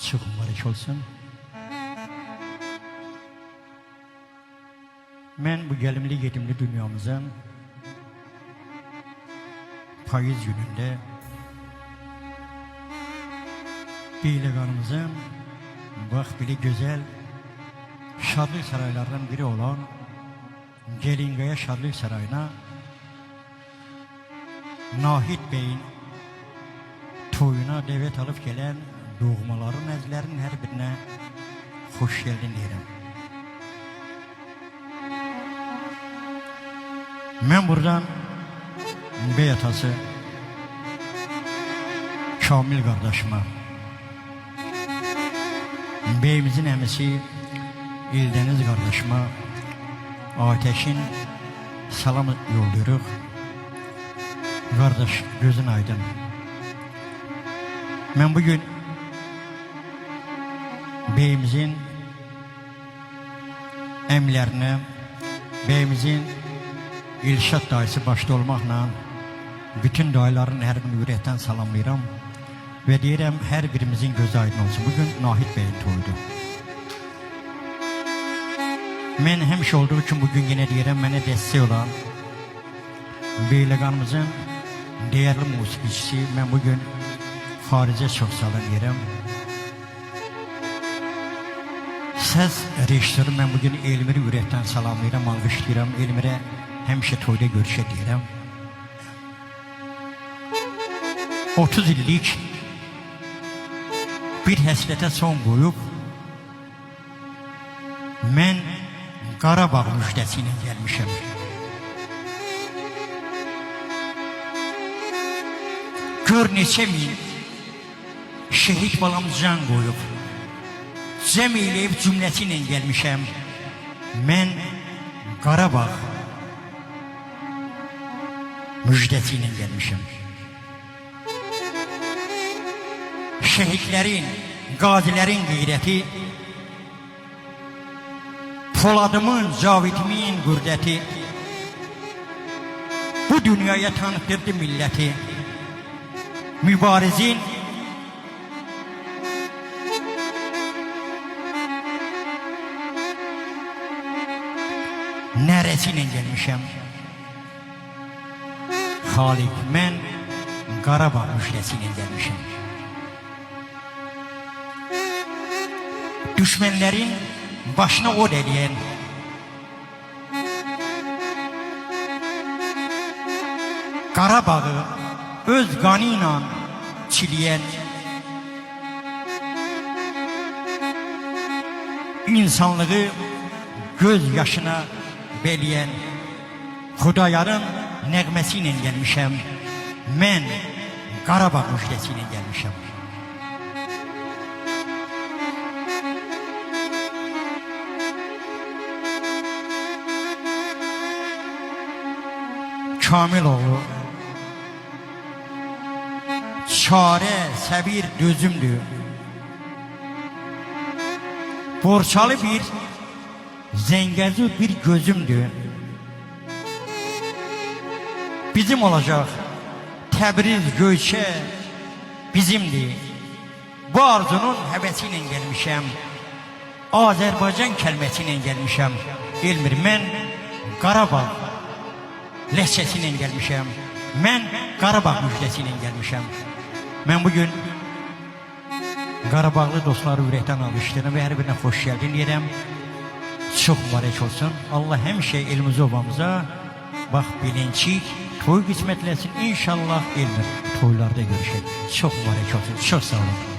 Çok mübarek olsun. Ben bu gelimli yetimli dünyamızın payız gününde Beyleganımızın bak bile güzel şadlık saraylarından biri olan Gelingaya Şadlık Sarayı'na Nahit Bey'in toyuna davet alıp gelen doğmaların əzlərinin her birine hoş geldin deyirəm. Ben buradan bey atası Kamil kardeşime, beyimizin əmisi İldeniz kardeşime Ateş'in salam yolluyoruz. Kardeş gözün aydın. Ben bugün beyimizin emlerine, beyimizin İlşat dayısı başta olmakla bütün dayıların her birini yürekten salamlayıram ve deyirəm her birimizin gözü aydın olsun. Bugün Nahit Bey'in toyudu. Ben hemşe olduğu için bugün yine deyirəm mənə destek olan Beyleganımızın değerli musikicisi. Ben bugün Farize çok salın deyirəm. Ses rejisörü ben bugün Elmir'i yürekten salamlayıram, alqışlayıram. Elmir'e hemşe toyda görüşe deyirəm. 30 illik bir həsrətə son qoyub mən Qarabağ müjdəsi ilə gəlmişəm. Gör neçə min şehit balamız can qoyub cəm eləyib cümləsi ilə gəlmişəm. Mən Qarabağ müjdəsi ilə gəlmişəm. Şehitlerin, gazilerin gayreti, Poladımın, Cavidimin gürdeti, bu dünyaya tanıtırdı milleti. Mübarizin neresiyle gelmişim? Halik, ben Qarabağ müjdesiyle gelmişim. Düşmenlerin başına od ediyen, Qarabağ'ı öz qanıyla çileyen, insanlığı göz yaşına beleyen Xudayarın nəğməsiyle gelmişəm. Mən Qarabağ müjdesiyle gelmişəm. Kamil oğlu çare, səbir, dözümdür. Borçalı bir zengezur bir gözümdür. Bizim olacak Təbriz, Göyçə bizimdir. Bu arzunun həvəsiyle gelmişəm. Azərbaycan kəlməsiyle gelmişəm. Elmir, mən Qarabağ lehçesiyle gelmişim. Ben Qarabağ müjdesiyle gelmişim. Ben bugün Qarabağlı dostları yürekten alıştırdım ve her birine hoş geldin deyirəm. Çok mübarek olsun. Allah hemşe elimizi obamıza bak bilinçik toy kısmetlesin. İnşallah Elmir toylarda görüşelim. Çok mübarek olsun. Çok sağ olun.